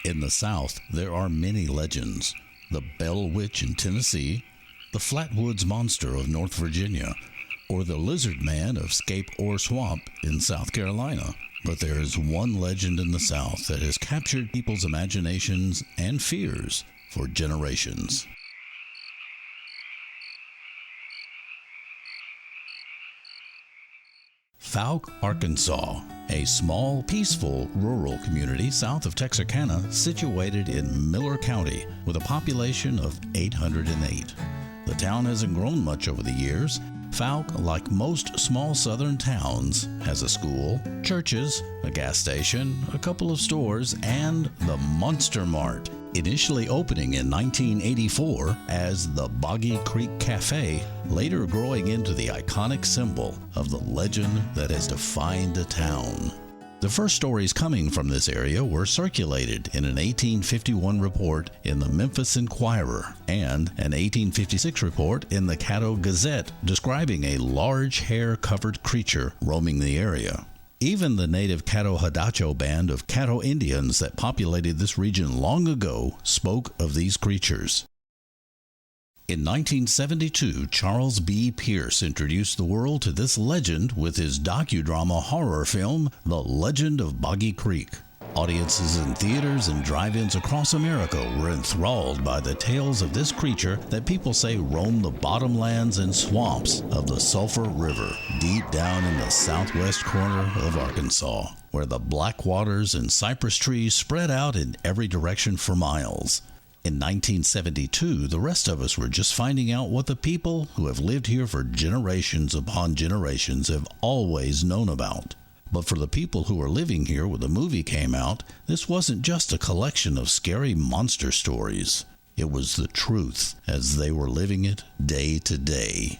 In the South, there are many legends. The Bell Witch in Tennessee, the Flatwoods Monster of North Virginia, or the Lizard Man of Scape Ore Swamp in South Carolina. But there is one legend in the South that has captured people's imaginations and fears for generations. Fouke, Arkansas, a small, peaceful, rural community south of Texarkana situated in Miller County with a population of 808. The town hasn't grown much over the years. Fouke, like most small southern towns, has a school, churches, a gas station, a couple of stores, and the Monster Mart, initially opening in 1984 as the Boggy Creek Cafe, later growing into the iconic symbol of the legend that has defined a town. The first stories coming from this area were circulated in an 1851 report in the Memphis Inquirer and an 1856 report in the Caddo Gazette describing a large hair-covered creature roaming the area. Even the native Caddo-Hadacho band of Caddo Indians that populated this region long ago spoke of these creatures. In 1972, Charles B. Pierce introduced the world to this legend with his docudrama horror film, The Legend of Boggy Creek. Audiences in theaters and drive-ins across America were enthralled by the tales of this creature that people say roamed the bottomlands and swamps of the Sulphur River, deep down in the southwest corner of Arkansas, where the black waters and cypress trees spread out in every direction for miles. In 1972, the rest of us were just finding out what the people who have lived here for generations upon generations have always known about. But for the people who were living here when the movie came out, this wasn't just a collection of scary monster stories. It was the truth as they were living it day to day.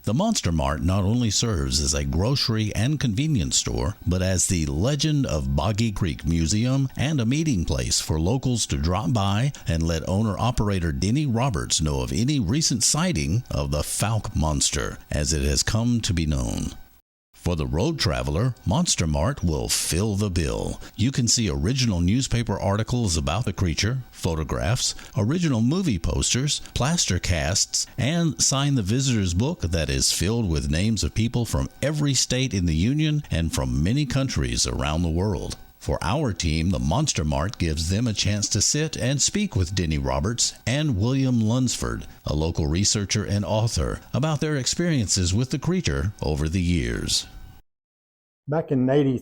The Monster Mart not only serves as a grocery and convenience store, but as the Legend of Boggy Creek Museum and a meeting place for locals to drop by and let owner-operator Denny Roberts know of any recent sighting of the Fouke Monster, as it has come to be known. For the road traveler, Monster Mart will fill the bill. You can see original newspaper articles about the creature, photographs, original movie posters, plaster casts, and sign the visitor's book that is filled with names of people from every state in the Union and from many countries around the world. For our team, the Monster Mart gives them a chance to sit and speak with Denny Roberts and William Lunsford, a local researcher and author, about their experiences with the creature over the years. Back in the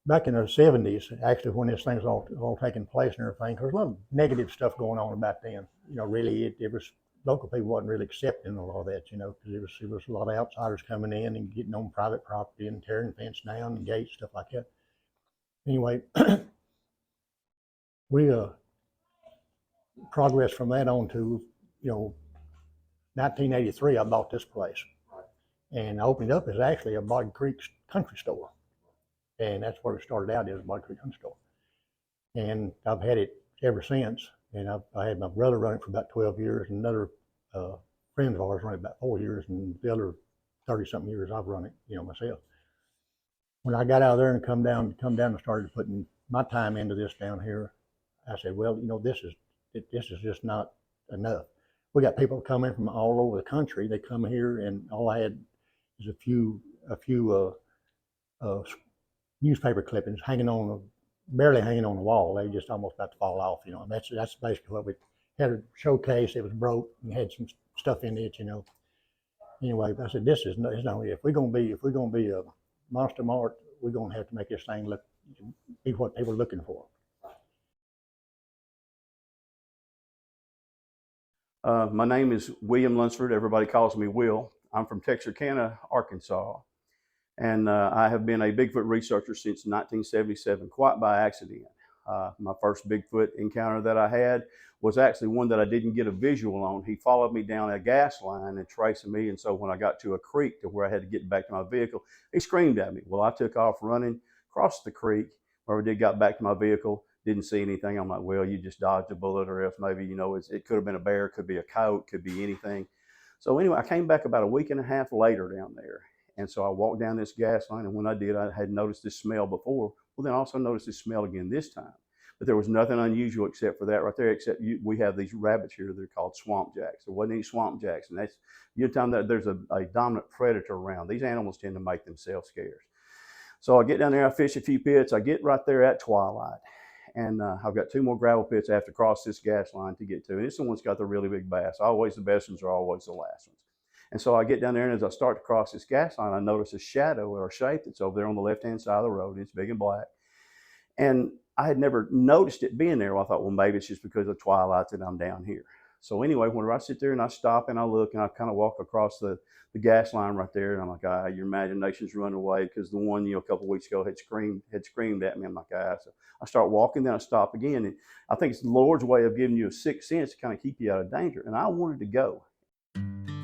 70s, actually, when this thing's all taking place and everything, there was a lot of negative stuff going on about then. You know, really, it was local people wasn't really accepting a lot of that. You know, because it was a lot of outsiders coming in and getting on private property and tearing fence down and gates, stuff like that. Anyway, we progressed from that on to, 1983. I bought this place, and I opened it up as actually a Boggy Creek country store, and that's where it started out, as a Boggy Creek country store. And I've had it ever since. And I had my brother run it for about 12 years, and another friend of ours run it about 4 years, and the other 30-something years I've run it, myself. When I got out of there and come down and started putting my time into this down here, I said, well, this is just not enough. We got people coming from all over the country. They come here, and all I had is a few newspaper clippings barely hanging on the wall. They just almost about to fall off, And that's basically what we had. A showcase. It was broke and had some stuff in it, Anyway, I said, this is not. If we're gonna be a Monster Mart, we're going to have to make this thing be what people are looking for. My name is William Lunsford. Everybody calls me Will. I'm from Texarkana, Arkansas. And I have been a Bigfoot researcher since 1977, quite by accident. My first Bigfoot encounter that I had was actually one that I didn't get a visual on. He followed me down a gas line and tracing me. And so when I got to a creek to where I had to get back to my vehicle, he screamed at me. Well, I took off running, crossed the creek, where I got back to my vehicle, didn't see anything. I'm like, well, you just dodged a bullet, or else maybe, it could have been a bear, could be a coyote, could be anything. So anyway, I came back about a week and a half later down there. And so I walked down this gas line, and when I did, I had noticed this smell before, Well, then I also noticed this smell again this time. But there was nothing unusual except for that right there, except we have these rabbits here. They're called swamp jacks. There wasn't any swamp jacks. And that's, time that there's a dominant predator around. These animals tend to make themselves scarce. So I get down there, I fish a few pits. I get right there at twilight. And I've got 2 more gravel pits I have to cross this gas line to get to. And this one's got the really big bass. Always the best ones are always the last ones. And so I get down there, and as I start to cross this gas line, I notice a shadow or a shape that's over there on the left-hand side of the road. It's big and black. And I had never noticed it being there. Well, I thought, well, maybe it's just because of twilight that I'm down here. So anyway, whenever I sit there and I stop and I look and I kind of walk across the gas line right there, and I'm like, your imagination's running away, because the one, a couple of weeks ago had screamed at me. I'm like, So I start walking, then I stop again. And I think it's the Lord's way of giving you a sixth sense to kind of keep you out of danger. And I wanted to go.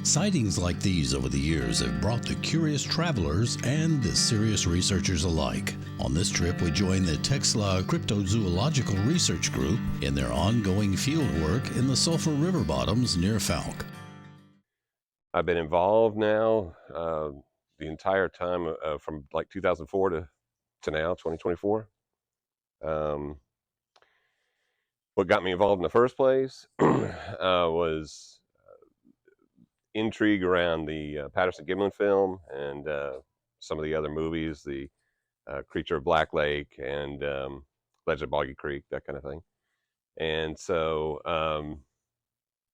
Sightings like these over the years have brought the curious travelers and the serious researchers alike. On this trip, we joined the TEXLA Cryptozoological Research Group in their ongoing field work in the Sulphur River Bottoms near Fouke. I've been involved now the entire time from like 2004 to now, 2024. What got me involved in the first place was intrigue around the Patterson-Gimlin film and some of the other movies, the Creature of Black Lake and Legend of Boggy Creek, that kind of thing. And so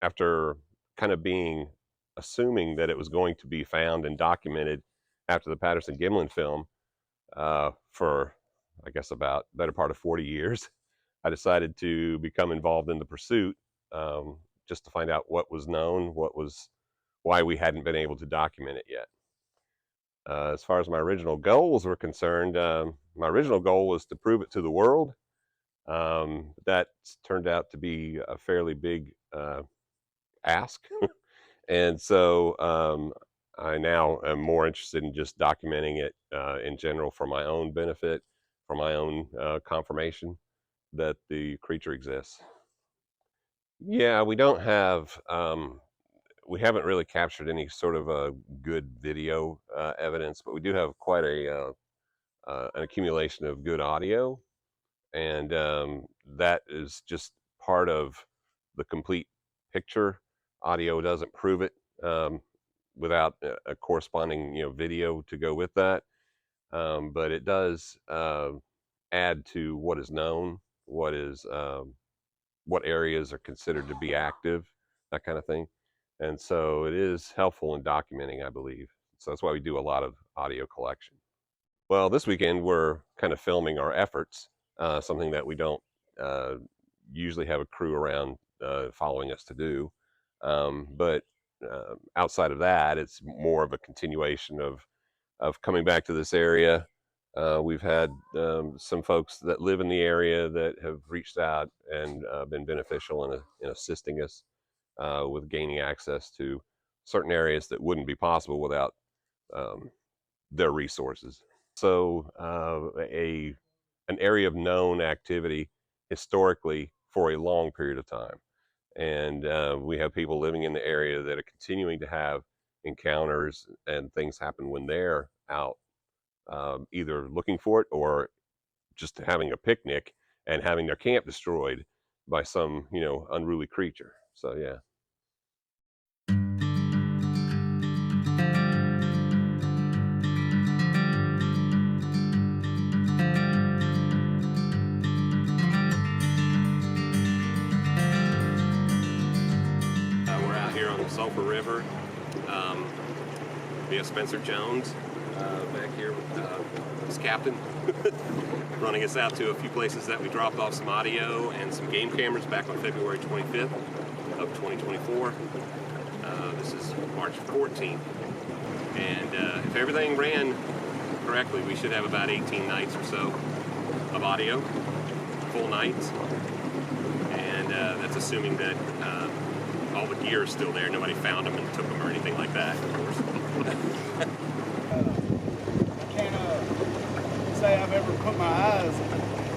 after kind of assuming that it was going to be found and documented after the Patterson-Gimlin film for, I guess, about the better part of 40 years, I decided to become involved in the pursuit just to find out what was known, why we hadn't been able to document it yet. As far as my original goals were concerned, my original goal was to prove it to the world. That turned out to be a fairly big ask. And so I now am more interested in just documenting it in general for my own benefit, for my own confirmation that the creature exists. Yeah, we don't have... we haven't really captured any sort of a good video evidence, but we do have quite an accumulation of good audio, and that is just part of the complete picture. Audio doesn't prove it without a corresponding video to go with that, but it does add to what is known, what areas are considered to be active, that kind of thing. And so it is helpful in documenting, I believe. So that's why we do a lot of audio collection. Well, this weekend we're kind of filming our efforts, something that we don't usually have a crew around following us to do. But outside of that, it's more of a continuation of coming back to this area. We've had some folks that live in the area that have reached out and been beneficial in assisting us with gaining access to certain areas that wouldn't be possible without their resources. So an area of known activity historically for a long period of time. And we have people living in the area that are continuing to have encounters, and things happen when they're out either looking for it or just having a picnic and having their camp destroyed by some unruly creature. So yeah. We're out here on the Sulphur River via Spencer Jones back here with his captain running us out to a few places that we dropped off some audio and some game cameras back on February 25th of 2024. This is March 14th, and if everything ran correctly, we should have about 18 nights or so of audio, full nights, and that's assuming that all the gear is still there, nobody found them and took them or anything like that, of course. I can't say I've ever put my eyes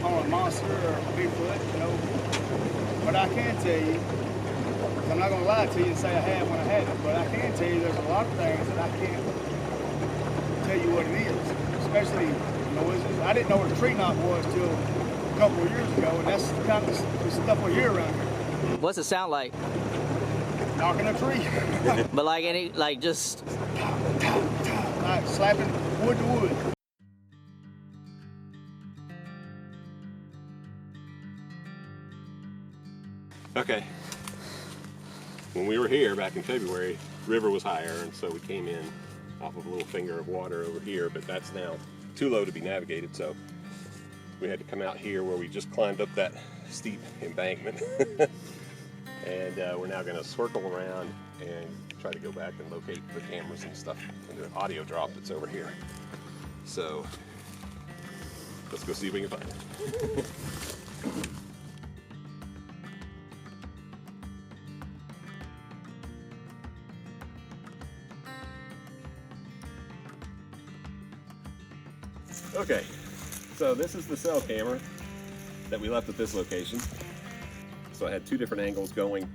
on a monster or a Bigfoot, but I can tell you, I'm not going to lie to you and say I have when I haven't, but I can tell you there's a lot of things that I can't tell you what it is, especially noises. I didn't know what a tree knot was till a couple of years ago, and that's the kind of the stuff we hear around here. What's it sound like? Knocking a tree. But like any, like just... Like slapping wood to wood. Okay. When we were here back in February, river was higher, and so we came in off of a little finger of water over here, but that's now too low to be navigated, so we had to come out here where we just climbed up that steep embankment. And we're now going to circle around and try to go back and locate the cameras and stuff and the audio drop that's over here. So let's go see if we can find it. Okay, so this is the cell camera that we left at this location. So I had two different angles going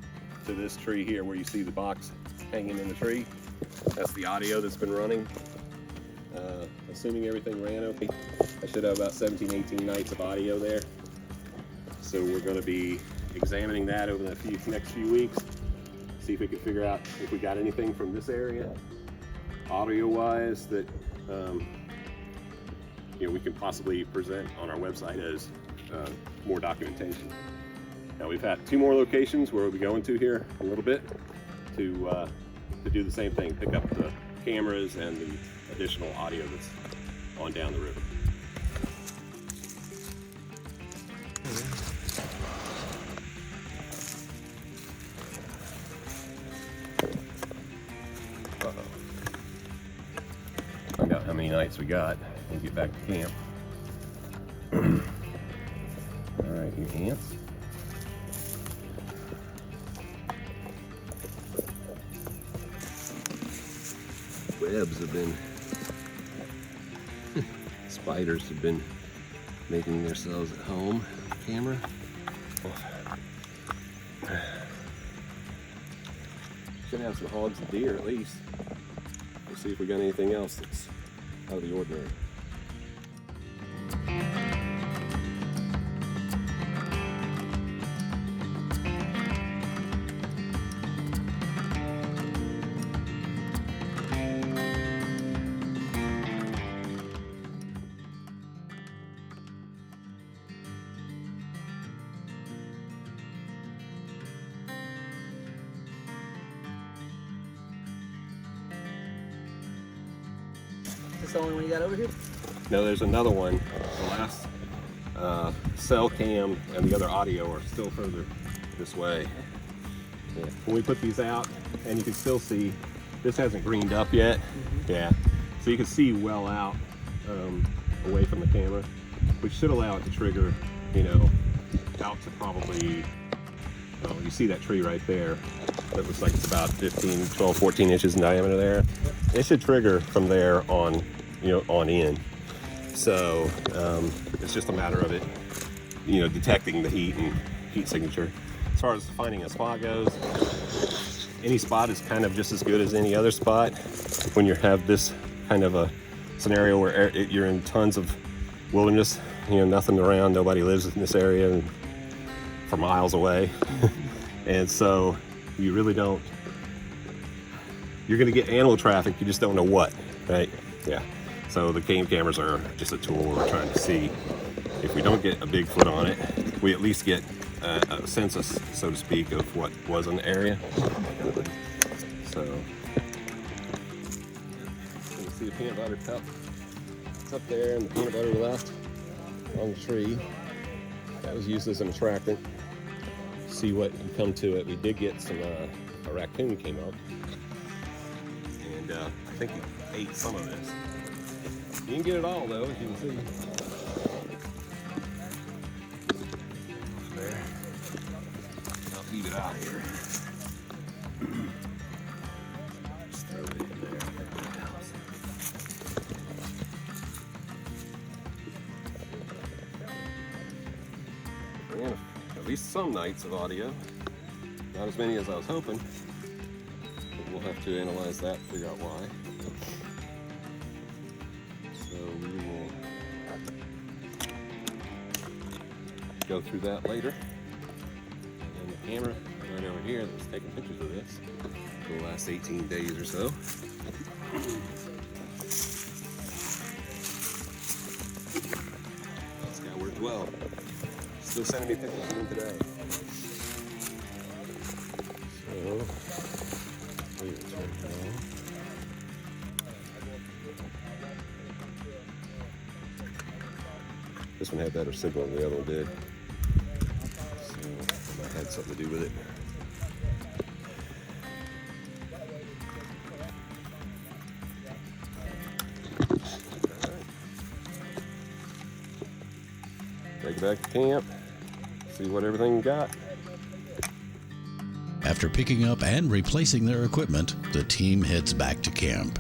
to this tree here where you see the box hanging in the tree. That's the audio that's been running. Assuming everything ran okay, I should have about 17, 18 nights of audio there. So we're going to be examining that over the next few weeks, see if we can figure out if we got anything from this area, audio-wise, that we can possibly present on our website as more documentation. Now we've had two more locations where we'll be going to here a little bit to do the same thing, pick up the cameras and the additional audio that's on down the river. Find out how many nights we got and get back to camp. All right, you ants. Webs have been, spiders have been making themselves at home. Camera. Should have some hogs and deer at least. We'll see if we got anything else that's out of the ordinary. Is this the only one you got over here? No, there's another one. The last cell cam and the other audio are still further this way. Yeah. When we put these out, and you can still see, this hasn't greened up yet. Yeah, so you can see well out away from the camera, which should allow it to trigger, out to probably, you see that tree right there. That looks like it's about 15, 12, 14 inches in diameter there. It should trigger from there on, on in. So it's just a matter of it, detecting the heat and heat signature. As far as finding a spot goes, any spot is kind of just as good as any other spot. When you have this kind of a scenario where you're in tons of wilderness, nothing around, nobody lives in this area and for miles away. And so you really don't, you're going to get animal traffic, you just don't know what, right? Yeah. So the game cameras are just a tool where we're trying to see if we don't get a Bigfoot on it, we at least get a census, so to speak, of what was in the area. So you can see the peanut butter cup. It's up there, and the peanut butter we left on the tree. That was used as an attractant. See what can come to it. We did get some, a raccoon came up, and I think he ate some of this. You can get it all though, as you can see. There. I'll leave it out here. Just throw it in there. And at least some nights of audio. Not as many as I was hoping. But we'll have to analyze that, figure out why. So we will go through that later. And the camera right over here that was taking pictures of this for the last 18 days or so. This guy worked well. Still sending me pictures of him today. So, we will turn it on. This one had better signal than the other one did. So, it might have had something to do with it. Take it back to camp, see what everything got. After picking up and replacing their equipment, the team heads back to camp.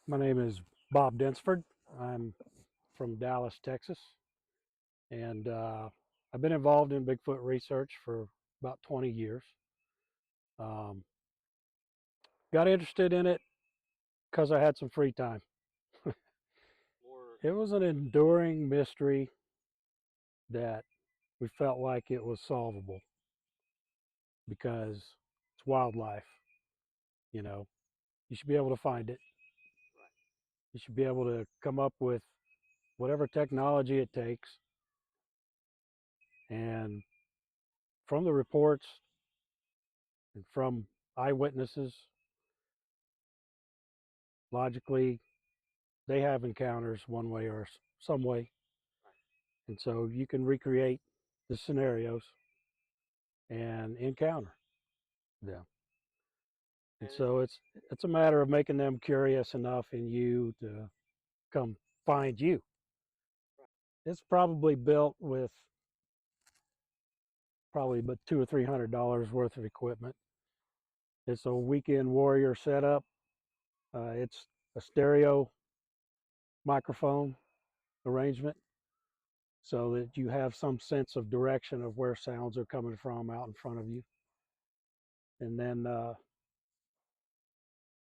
My name is Bob Densford. I'm from Dallas, Texas, and I've been involved in Bigfoot research for about 20 years. Got interested in it because I had some free time. It was an enduring mystery that we felt like it was solvable because it's wildlife. You know, you should be able to find it. You should be able to come up with whatever technology it takes. And from the reports and from eyewitnesses, logically, they have encounters one way or some way. And so you can recreate the scenarios and encounter them. And so it's a matter of making them curious enough in you to come find you. It's probably built with probably about $200 or $300 worth of equipment. It's a weekend warrior setup. It's a stereo microphone arrangement so that you have some sense of direction of where sounds are coming from out in front of you. And then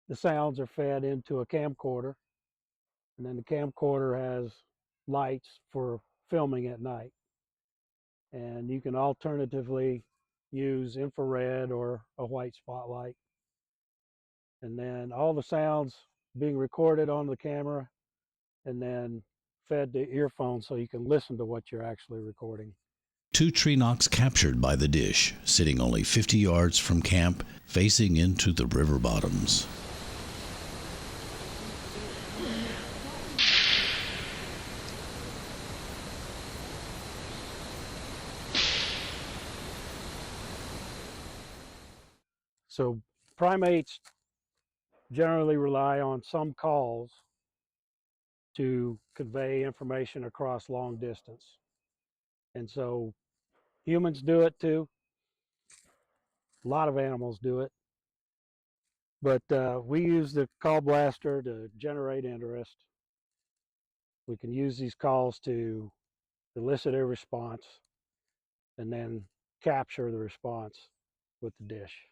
the sounds are fed into a camcorder, and then the camcorder has lights for filming at night. And you can alternatively use infrared or a white spotlight. And then all the sounds being recorded on the camera and then fed to earphones so you can listen to what you're actually recording. 2 tree knocks captured by the dish, sitting only 50 yards from camp, facing into the river bottoms. So primates generally rely on some calls to convey information across long distance. And so humans do it too. A lot of animals do it. But we use the call blaster to generate interest. We can use these calls to elicit a response and then capture the response with the dish.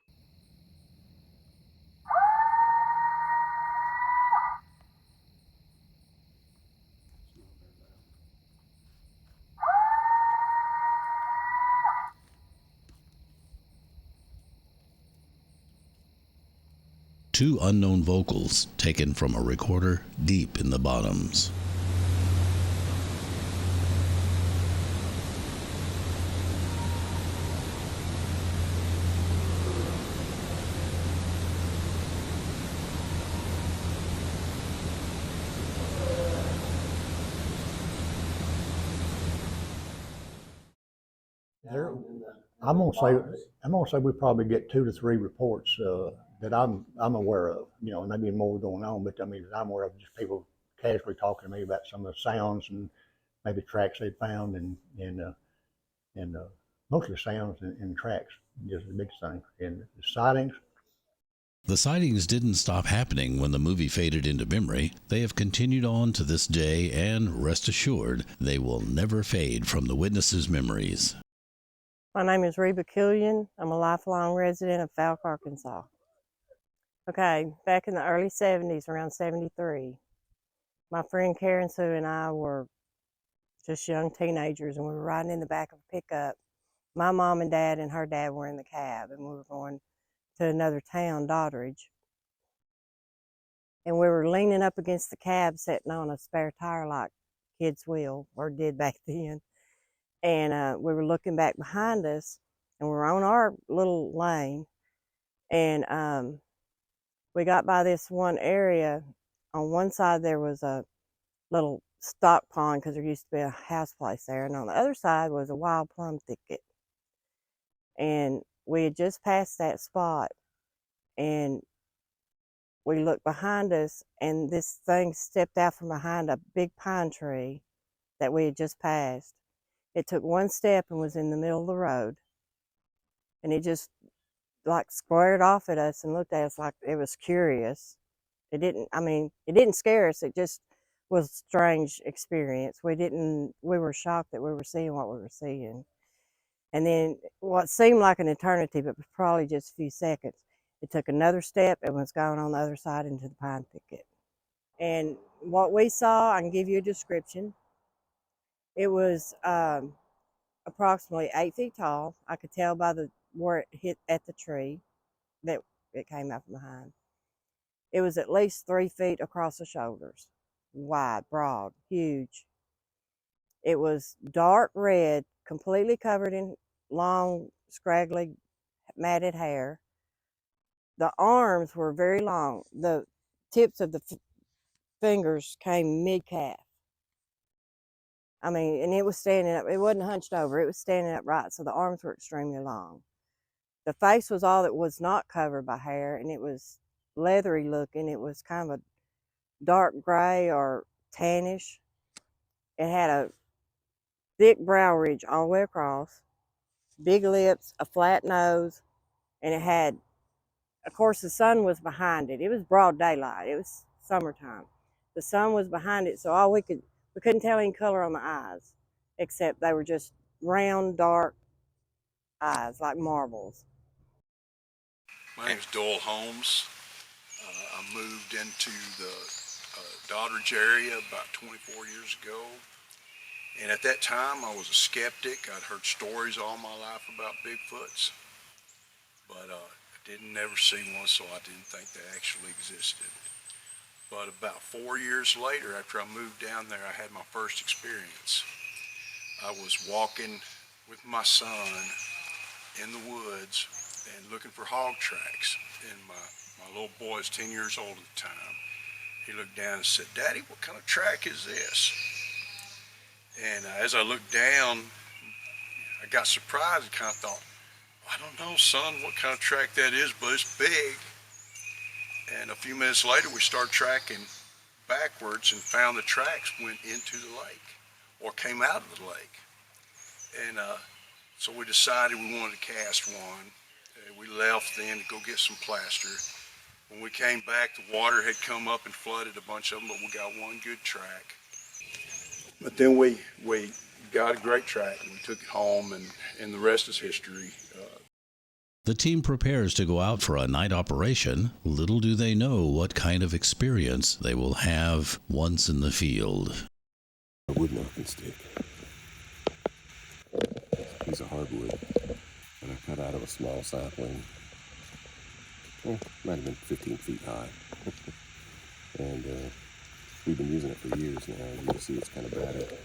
Two unknown vocals taken from a recorder deep in the bottoms. I'm gonna say we probably get 2 to 3 reports that I'm aware of. You know, and maybe more going on, but I mean, I'm aware of just people casually talking to me about some of the sounds and maybe tracks they found, and mostly sounds and tracks is the biggest thing. And the sightings. The sightings didn't stop happening when the movie faded into memory. They have continued on to this day, and rest assured, they will never fade from the witnesses' memories. My name is Reba Killian. I'm a lifelong resident of Fouke, Arkansas. Okay, back in the early 70s, around 73, my friend Karen Sue and I were just young teenagers, and we were riding in the back of a pickup. My mom and dad and her dad were in the cab, and we were going to another town, Doddridge. And we were leaning up against the cab, sitting on a spare tire like kids will, or did back then. And we were looking back behind us, and we were on our little lane. And we got by this one area. On one side, there was a little stock pond because there used to be a house place there. And on the other side was a wild plum thicket. And we had just passed that spot, and we looked behind us, and this thing stepped out from behind a big pine tree that we had just passed. It took one step and was in the middle of the road. And it just like squared off at us and looked at us like it was curious. It didn't scare us. It just was a strange experience. We were shocked that we were seeing what we were seeing. And then what seemed like an eternity, but was probably just a few seconds, it took another step and was going on the other side into the pine thicket. And what we saw, I can give you a description. It was approximately 8 feet tall. I could tell by where it hit at the tree that it came out from behind. It was at least 3 feet across the shoulders, wide, broad, huge. It was dark red, completely covered in long, scraggly, matted hair. The arms were very long. The tips of the fingers came mid-calf. And it was standing up. It wasn't hunched over. It was standing upright, so the arms were extremely long. The face was all that was not covered by hair, and it was leathery looking. It was kind of a dark gray or tannish. It had a thick brow ridge all the way across, big lips, a flat nose, and it had, of course, the sun was behind it. It was broad daylight. It was summertime. The sun was behind it, so we couldn't tell any color on the eyes, except they were just round, dark eyes, like marbles. My name is Doyle Holmes. I moved into the Doddridge area about 24 years ago. And at that time, I was a skeptic. I'd heard stories all my life about Bigfoots, but I didn't never see one, so I didn't think they actually existed. But about 4 years later, after I moved down there, I had my first experience. I was walking with my son in the woods and looking for hog tracks. And my little boy is 10 years old at the time. He looked down and said, "Daddy, what kind of track is this?" And as I looked down, I got surprised and kind of thought, "I don't know, son, what kind of track that is, but it's big." And a few minutes later, we started tracking backwards and found the tracks went into the lake or came out of the lake. And so we decided we wanted to cast one. We left then to go get some plaster. When we came back, the water had come up and flooded a bunch of them, but we got one good track. But then we got a great track, and we took it home, and the rest is history. The team prepares to go out for a night operation. Little do they know what kind of experience they will have once in the field. A wood knocking stick. It's a piece of hardwood that I cut out of a small sapling. Might have been 15 feet high. And we've been using it for years now. You can see it's kind of battered.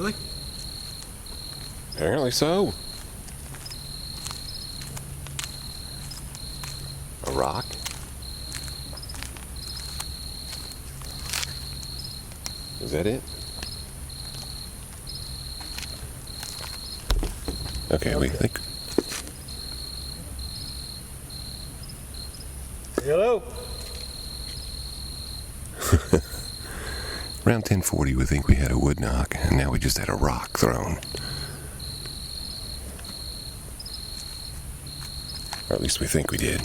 Really? Apparently so. A rock? Is that it? Okay, we think. Hello? Around 10:40, we think we had a wood knock, and now we just had a rock thrown. Or at least we think we did.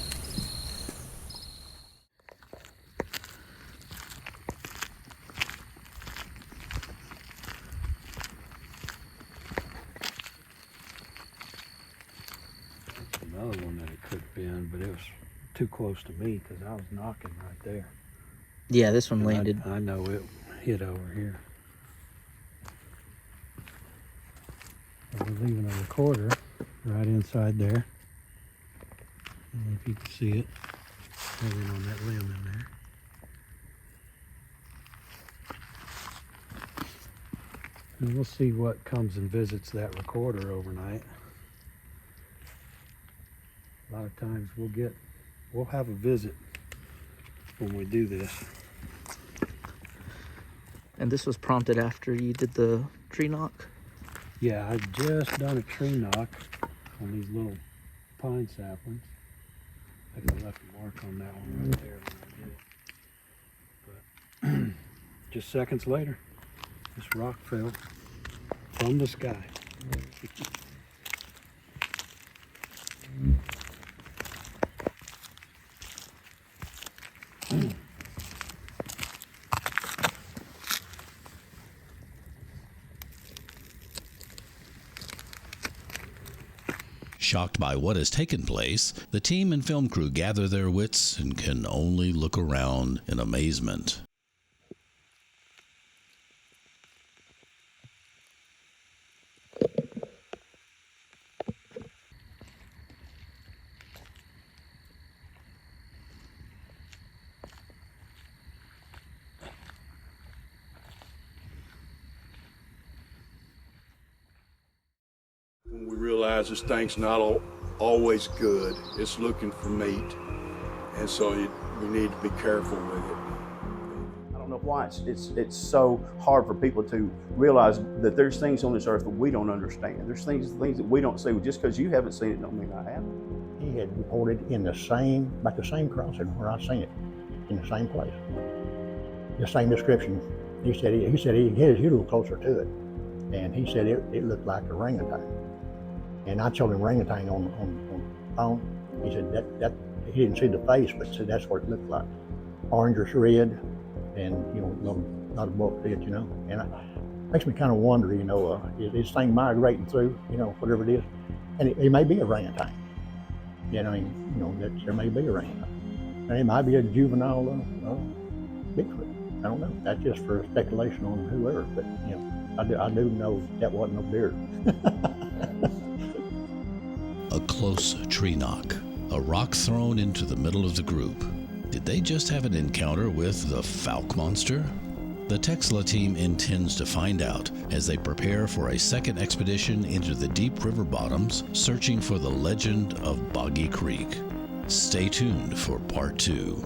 Another one that it could have been, but it was too close to me because I was knocking right there. Yeah, this one And landed. I know it hit over here. We're leaving a recorder right inside there. I don't know if you can see it hanging on that limb in there. And we'll see what comes and visits that recorder overnight. A lot of times we'll have a visit when we do this. And this was prompted after you did the tree knock? Yeah, I just done a tree knock on these little pine saplings. I could have left a mark on that one right there when I did it. But just seconds later, this rock fell from the sky. Shocked by what has taken place, the team and film crew gather their wits and can only look around in amazement. When we realize this thing's not always good, it's looking for meat, and so we need to be careful with it. I don't know why it's so hard for people to realize that there's things on this earth that we don't understand. There's things that we don't see. Just because you haven't seen it don't mean I haven't. He had reported in the same crossing where I seen it, in the same place. The same description. He said he had a little closer to it, and he said it looked like a orangutan. And I told him orangutan on the phone. He said that he didn't see the face, but said that's what it looked like. Orangish red, and not a buck fit, And it makes me kind of wonder, is this thing migrating through, whatever it is, and it may be a orangutan. There may be a orangutan, and it might be a juvenile Bigfoot. I don't know. That's just for speculation on whoever, but I do know that wasn't no deer. A close tree knock, a rock thrown into the middle of the group. Did they just have an encounter with the Fouke Monster? The TEXLA team intends to find out as they prepare for a second expedition into the deep river bottoms, searching for the Legend of Boggy Creek. Stay tuned for part 2.